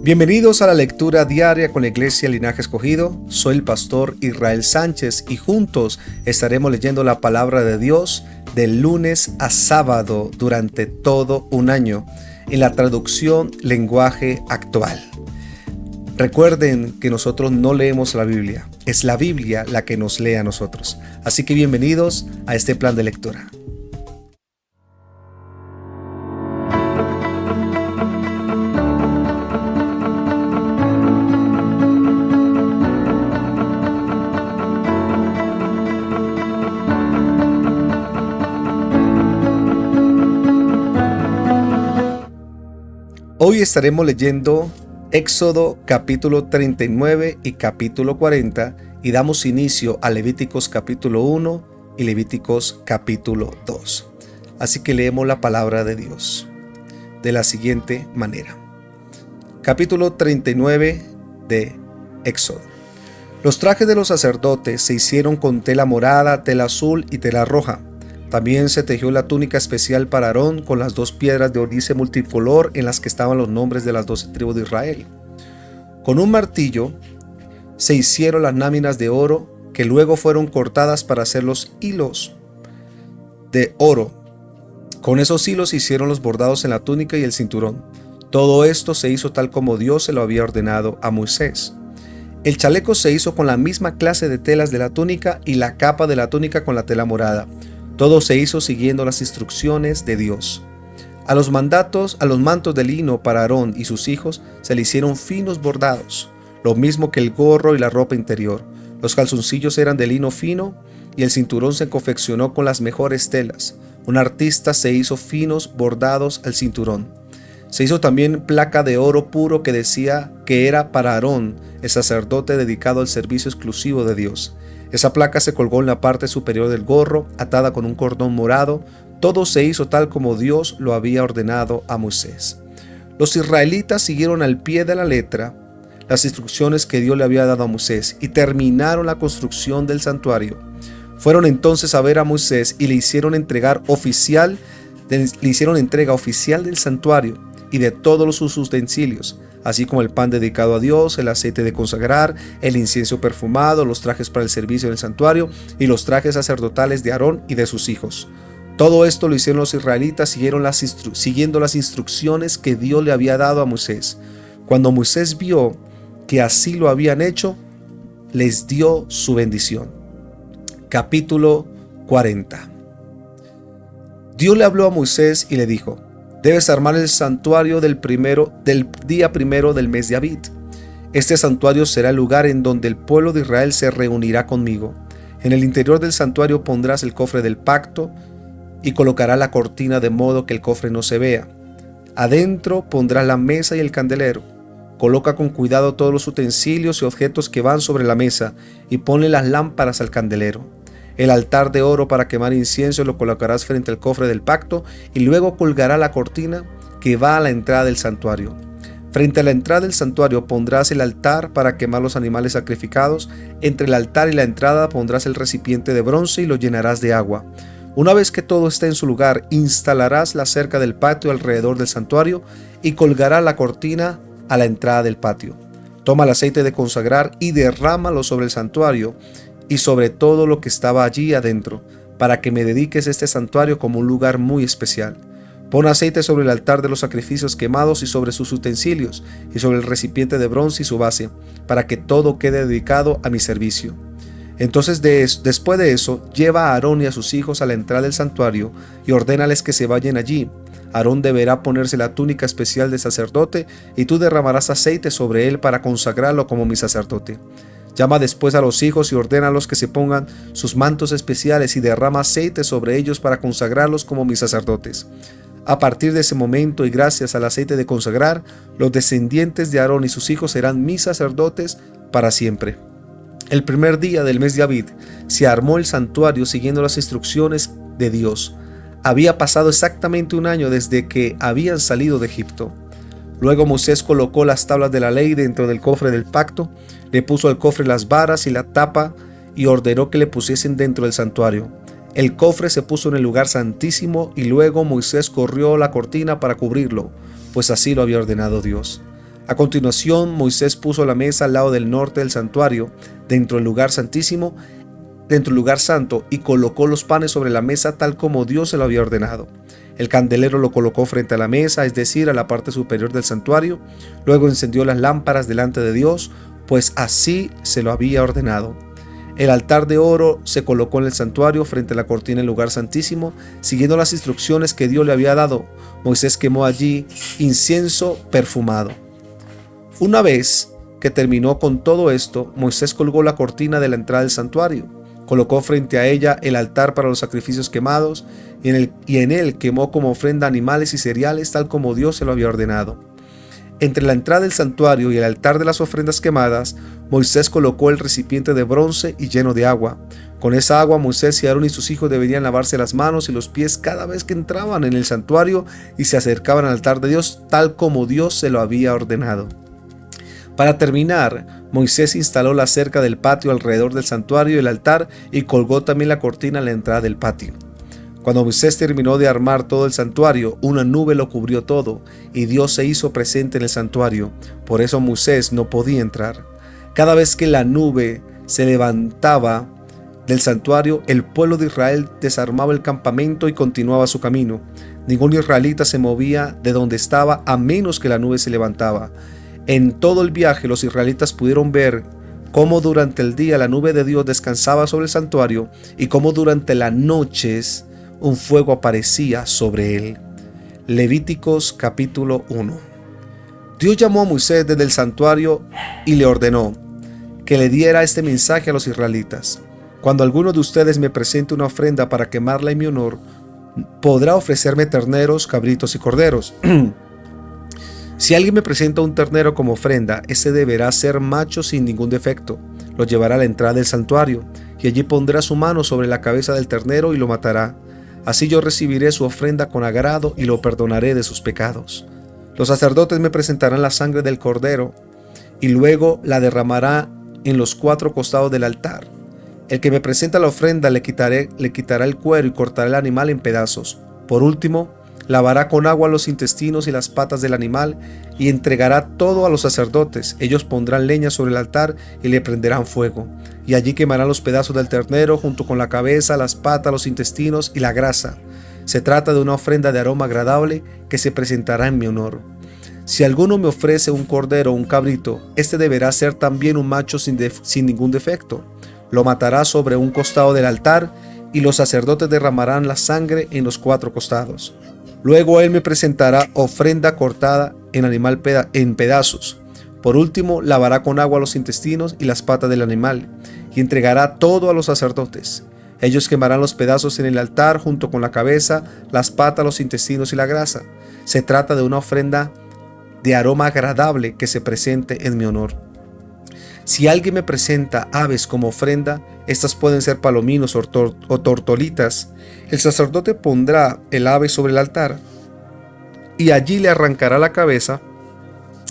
Bienvenidos a la lectura diaria con la Iglesia Linaje Escogido. Soy el pastor Israel Sánchez y juntos estaremos leyendo la palabra de Dios de lunes a sábado durante todo un año en la traducción lenguaje actual. Recuerden que nosotros no leemos la Biblia, es la Biblia la que nos lee a nosotros. Así que bienvenidos a este plan de lectura. Hoy estaremos leyendo Éxodo capítulo 39 y capítulo 40 y damos inicio a Levíticos capítulo 1 y Levíticos capítulo 2. Así que leemos la palabra de Dios de la siguiente manera. Capítulo 39 de Éxodo. Los trajes de los sacerdotes se hicieron con tela morada, tela azul y tela roja. También se tejió la túnica especial para Aarón con las 2 piedras de ónice multicolor en las que estaban los nombres de las 12 tribus de Israel. Con un martillo se hicieron las láminas de oro que luego fueron cortadas para hacer los hilos de oro. Con esos hilos se hicieron los bordados en la túnica y el cinturón. Todo esto se hizo tal como Dios se lo había ordenado a Moisés. El chaleco se hizo con la misma clase de telas de la túnica y la capa de la túnica con la tela morada. Todo se hizo siguiendo las instrucciones de Dios. A los mantos de lino para Aarón y sus hijos se le hicieron finos bordados, lo mismo que el gorro y la ropa interior. Los calzoncillos eran de lino fino y el cinturón se confeccionó con las mejores telas. Un artista se hizo finos bordados al cinturón. Se hizo también placa de oro puro que decía que era para Aarón, el sacerdote dedicado al servicio exclusivo de Dios. Esa placa se colgó en la parte superior del gorro, atada con un cordón morado. Todo se hizo tal como Dios lo había ordenado a Moisés. Los israelitas siguieron al pie de la letra las instrucciones que Dios le había dado a Moisés y terminaron la construcción del santuario. Fueron entonces a ver a Moisés y le hicieron entrega oficial del santuario y de todos sus utensilios, así como el pan dedicado a Dios, el aceite de consagrar, el incienso perfumado, los trajes para el servicio en el santuario y los trajes sacerdotales de Aarón y de sus hijos. Todo esto lo hicieron los israelitas siguiendo las instrucciones que Dios le había dado a Moisés. Cuando Moisés vio que así lo habían hecho, les dio su bendición. Capítulo 40. Dios le habló a Moisés y le dijo: debes armar el santuario del día primero del mes de Abib. Este santuario será el lugar en donde el pueblo de Israel se reunirá conmigo. En el interior del santuario pondrás el cofre del pacto y colocarás la cortina de modo que el cofre no se vea. Adentro pondrás la mesa y el candelero. Coloca con cuidado todos los utensilios y objetos que van sobre la mesa y ponle las lámparas al candelero. El altar de oro para quemar incienso lo colocarás frente al cofre del pacto y luego colgará la cortina que va a la entrada del santuario. Frente a la entrada del santuario pondrás el altar para quemar los animales sacrificados. Entre el altar y la entrada pondrás el recipiente de bronce y lo llenarás de agua. Una vez que todo esté en su lugar, instalarás la cerca del patio alrededor del santuario y colgarás la cortina a la entrada del patio. Toma el aceite de consagrar y derrámalo sobre el santuario y sobre todo lo que estaba allí adentro, para que me dediques este santuario como un lugar muy especial. Pon aceite sobre el altar de los sacrificios quemados y sobre sus utensilios, y sobre el recipiente de bronce y su base, para que todo quede dedicado a mi servicio. Entonces después de eso, lleva a Aarón y a sus hijos a la entrada del santuario y ordénales que se vayan allí. Aarón deberá ponerse la túnica especial de sacerdote y tú derramarás aceite sobre él para consagrarlo como mi sacerdote. Llama después a los hijos y ordénalos que se pongan sus mantos especiales y derrama aceite sobre ellos para consagrarlos como mis sacerdotes. A partir de ese momento y gracias al aceite de consagrar, los descendientes de Aarón y sus hijos serán mis sacerdotes para siempre. El primer día del mes de Abib se armó el santuario siguiendo las instrucciones de Dios. Había pasado exactamente un año desde que habían salido de Egipto. Luego Moisés colocó las tablas de la ley dentro del cofre del pacto, le puso al cofre las varas y la tapa y ordenó que le pusiesen dentro del santuario. El cofre se puso en el lugar santísimo y luego Moisés corrió la cortina para cubrirlo, pues así lo había ordenado Dios. A continuación, Moisés puso la mesa al lado del norte del santuario, dentro del lugar santísimo, dentro del lugar santo, y colocó los panes sobre la mesa tal como Dios se lo había ordenado. El candelero lo colocó frente a la mesa, es decir, a la parte superior del santuario. Luego encendió las lámparas delante de Dios, pues así se lo había ordenado. El altar de oro se colocó en el santuario frente a la cortina del lugar santísimo, siguiendo las instrucciones que Dios le había dado. Moisés quemó allí incienso perfumado. Una vez que terminó con todo esto, Moisés colgó la cortina de la entrada del santuario, colocó frente a ella el altar para los sacrificios quemados y en él quemó como ofrenda animales y cereales tal como Dios se lo había ordenado. Entre la entrada del santuario y el altar de las ofrendas quemadas, Moisés colocó el recipiente de bronce y lleno de agua. Con esa agua Moisés y Aarón y sus hijos deberían lavarse las manos y los pies cada vez que entraban en el santuario y se acercaban al altar de Dios tal como Dios se lo había ordenado. Para terminar, Moisés instaló la cerca del patio alrededor del santuario y el altar y colgó también la cortina a la entrada del patio. Cuando Moisés terminó de armar todo el santuario, una nube lo cubrió todo y Dios se hizo presente en el santuario. Por eso Moisés no podía entrar. Cada vez que la nube se levantaba del santuario, el pueblo de Israel desarmaba el campamento y continuaba su camino. Ningún israelita se movía de donde estaba a menos que la nube se levantaba. En todo el viaje los israelitas pudieron ver cómo durante el día la nube de Dios descansaba sobre el santuario y cómo durante las noches un fuego aparecía sobre él. Levíticos capítulo 1. Dios llamó a Moisés desde el santuario y le ordenó que le diera este mensaje a los israelitas: cuando alguno de ustedes me presente una ofrenda para quemarla en mi honor, podrá ofrecerme terneros, cabritos y corderos. Si alguien me presenta un ternero como ofrenda, ese deberá ser macho sin ningún defecto. Lo llevará a la entrada del santuario, y allí pondrá su mano sobre la cabeza del ternero y lo matará. Así yo recibiré su ofrenda con agrado y lo perdonaré de sus pecados. Los sacerdotes me presentarán la sangre del cordero, y luego la derramará en los 4 costados del altar. El que me presenta la ofrenda le quitará el cuero y cortará el animal en pedazos. Por último, lavará con agua los intestinos y las patas del animal y entregará todo a los sacerdotes. Ellos pondrán leña sobre el altar y le prenderán fuego. Y allí quemarán los pedazos del ternero junto con la cabeza, las patas, los intestinos y la grasa. Se trata de una ofrenda de aroma agradable que se presentará en mi honor. Si alguno me ofrece un cordero o un cabrito, este deberá ser también un macho sin ningún defecto. Lo matará sobre un costado del altar y los sacerdotes derramarán la sangre en los 4 costados. Luego él me presentará ofrenda cortada en pedazos. Por último, lavará con agua los intestinos y las patas del animal, y entregará todo a los sacerdotes. Ellos quemarán los pedazos en el altar junto con la cabeza, las patas, los intestinos y la grasa. Se trata de una ofrenda de aroma agradable que se presente en mi honor. Si alguien me presenta aves como ofrenda, estas pueden ser palominos o tortolitas. El sacerdote pondrá el ave sobre el altar y allí le arrancará la cabeza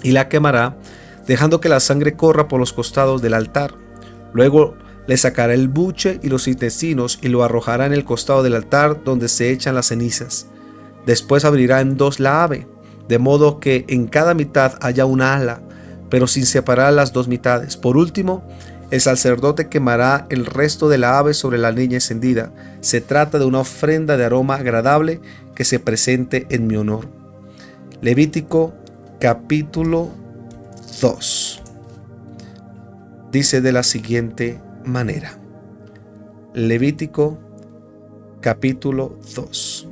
y la quemará, dejando que la sangre corra por los costados del altar. Luego le sacará el buche y los intestinos y lo arrojará en el costado del altar donde se echan las cenizas. Después abrirá en 2 la ave, de modo que en cada mitad haya una ala, pero sin separar las 2 mitades. Por último, el sacerdote quemará el resto de la ave sobre la leña encendida. Se trata de una ofrenda de aroma agradable que se presente en mi honor. Levítico capítulo 2 dice de la siguiente manera. Levítico capítulo 2.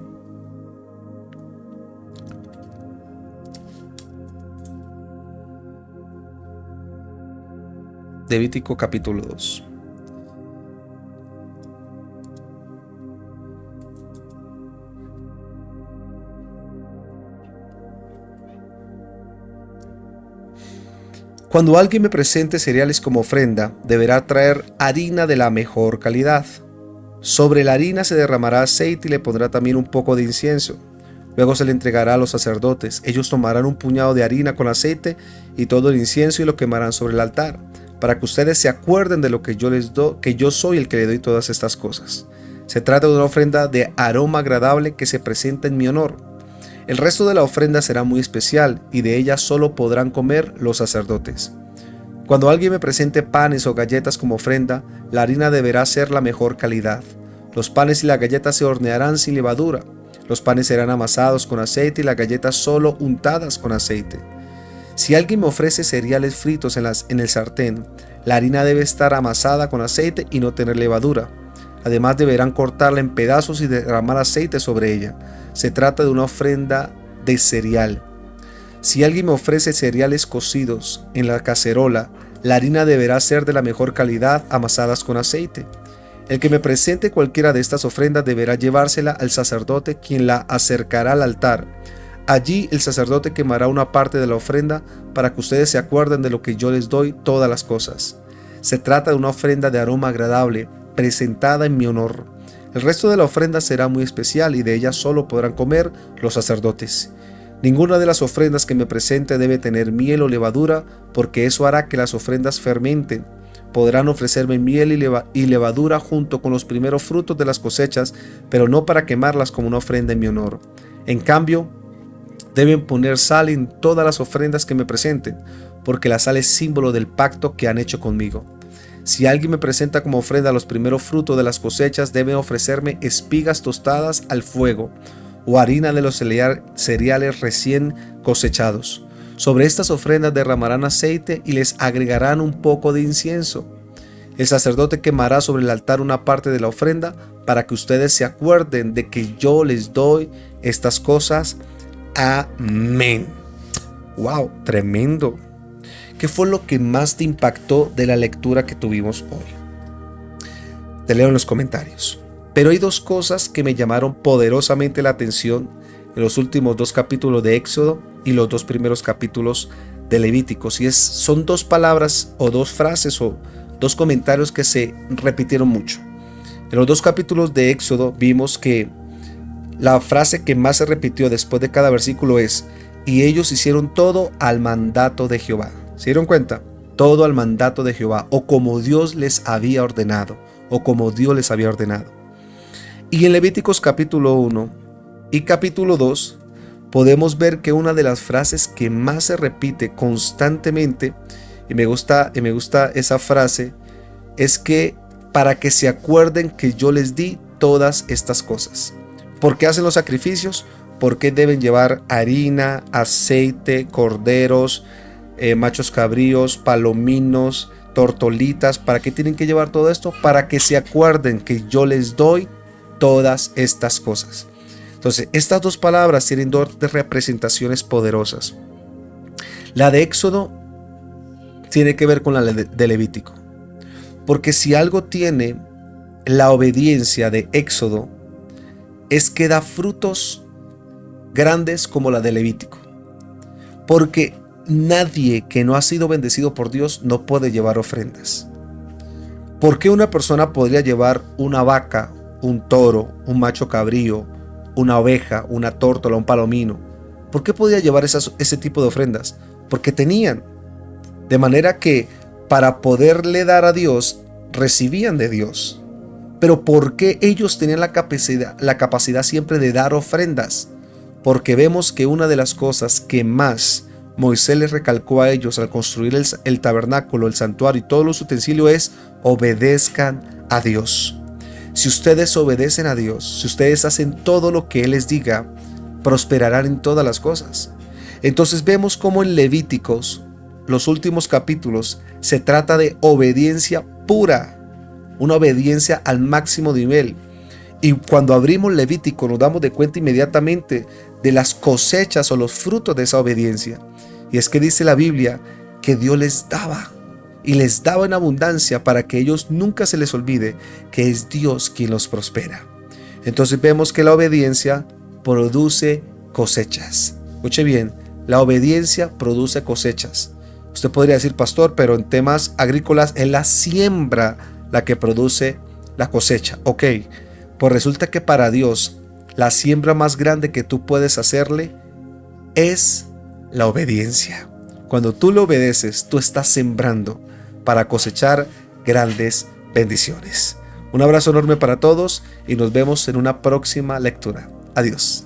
Levítico capítulo 2. Cuando alguien me presente cereales como ofrenda, deberá traer harina de la mejor calidad. Sobre la harina se derramará aceite y le pondrá también un poco de incienso. Luego se le entregará a los sacerdotes. Ellos tomarán un puñado de harina con aceite y todo el incienso y lo quemarán sobre el altar, para que ustedes se acuerden de lo que yo les doy, que yo soy el que le doy todas estas cosas. Se trata de una ofrenda de aroma agradable que se presenta en mi honor. El resto de la ofrenda será muy especial y de ella solo podrán comer los sacerdotes. Cuando alguien me presente panes o galletas como ofrenda, la harina deberá ser la mejor calidad. Los panes y las galletas se hornearán sin levadura. Los panes serán amasados con aceite y las galletas solo untadas con aceite. Si alguien me ofrece cereales fritos en el sartén, la harina debe estar amasada con aceite y no tener levadura. Además deberán cortarla en pedazos y derramar aceite sobre ella. Se trata de una ofrenda de cereal. Si alguien me ofrece cereales cocidos en la cacerola, la harina deberá ser de la mejor calidad, amasadas con aceite. El que me presente cualquiera de estas ofrendas deberá llevársela al sacerdote, quien la acercará al altar. Allí el sacerdote quemará una parte de la ofrenda para que ustedes se acuerden de lo que yo les doy todas las cosas. Se trata de una ofrenda de aroma agradable, presentada en mi honor. El resto de la ofrenda será muy especial y de ella solo podrán comer los sacerdotes. Ninguna de las ofrendas que me presente debe tener miel o levadura, porque eso hará que las ofrendas fermenten. Podrán ofrecerme miel y levadura junto con los primeros frutos de las cosechas, pero no para quemarlas como una ofrenda en mi honor. En cambio, deben poner sal en todas las ofrendas que me presenten, porque la sal es símbolo del pacto que han hecho conmigo. Si alguien me presenta como ofrenda los primeros frutos de las cosechas, deben ofrecerme espigas tostadas al fuego o harina de los cereales recién cosechados. Sobre estas ofrendas derramarán aceite y les agregarán un poco de incienso. El sacerdote quemará sobre el altar una parte de la ofrenda para que ustedes se acuerden de que yo les doy estas cosas. Amén. Wow, tremendo. ¿Qué fue lo que más te impactó de la lectura que tuvimos hoy? Te leo en los comentarios. Pero hay dos cosas que me llamaron poderosamente la atención en los últimos 2 capítulos de Éxodo y los 2 primeros capítulos de Levíticos. Y son 2 palabras o 2 frases o 2 comentarios que se repitieron mucho. En los 2 capítulos de Éxodo vimos que la frase que más se repitió después de cada versículo es: y ellos hicieron todo al mandato de Jehová. ¿Se dieron cuenta? Todo al mandato de Jehová, o como Dios les había ordenado, Y en Levíticos capítulo 1 y capítulo 2 podemos ver que una de las frases que más se repite constantemente, y me gusta esa frase, es que para que se acuerden que yo les di todas estas cosas. ¿Por qué hacen los sacrificios? ¿Por qué deben llevar harina, aceite, corderos, machos cabríos, palominos, tortolitas? ¿Para qué tienen que llevar todo esto? Para que se acuerden que yo les doy todas estas cosas. Entonces, estas 2 palabras tienen 2 representaciones poderosas. La de Éxodo tiene que ver con la de Levítico. Porque si algo tiene la obediencia de Éxodo, es que da frutos grandes como la de Levítico. Porque nadie que no ha sido bendecido por Dios no puede llevar ofrendas. ¿Por qué una persona podría llevar una vaca, un toro, un macho cabrío, una oveja, una tórtola, un palomino? ¿Por qué podía llevar ese tipo de ofrendas? Porque tenían. De manera que para poderle dar a Dios, recibían de Dios. Pero ¿por qué ellos tenían la capacidad siempre de dar ofrendas? Porque vemos que una de las cosas que más Moisés les recalcó a ellos al construir el tabernáculo, el santuario y todos los utensilios es: obedezcan a Dios. Si ustedes obedecen a Dios, si ustedes hacen todo lo que Él les diga, prosperarán en todas las cosas. Entonces vemos cómo en Levíticos, los últimos capítulos, se trata de obediencia pura, una obediencia al máximo nivel. Y cuando abrimos Levítico nos damos de cuenta inmediatamente de las cosechas o los frutos de esa obediencia. Y es que dice la Biblia que Dios les daba, y les daba en abundancia, para que ellos nunca se les olvide que es Dios quien los prospera. Entonces vemos que la obediencia produce cosechas. Escuche bien, la obediencia produce cosechas. Usted podría decir: pastor, pero en temas agrícolas es la siembra la que produce la cosecha. Ok, pues resulta que para Dios la siembra más grande que tú puedes hacerle es la obediencia. Cuando tú le obedeces, tú estás sembrando para cosechar grandes bendiciones. Un abrazo enorme para todos y nos vemos en una próxima lectura. Adiós.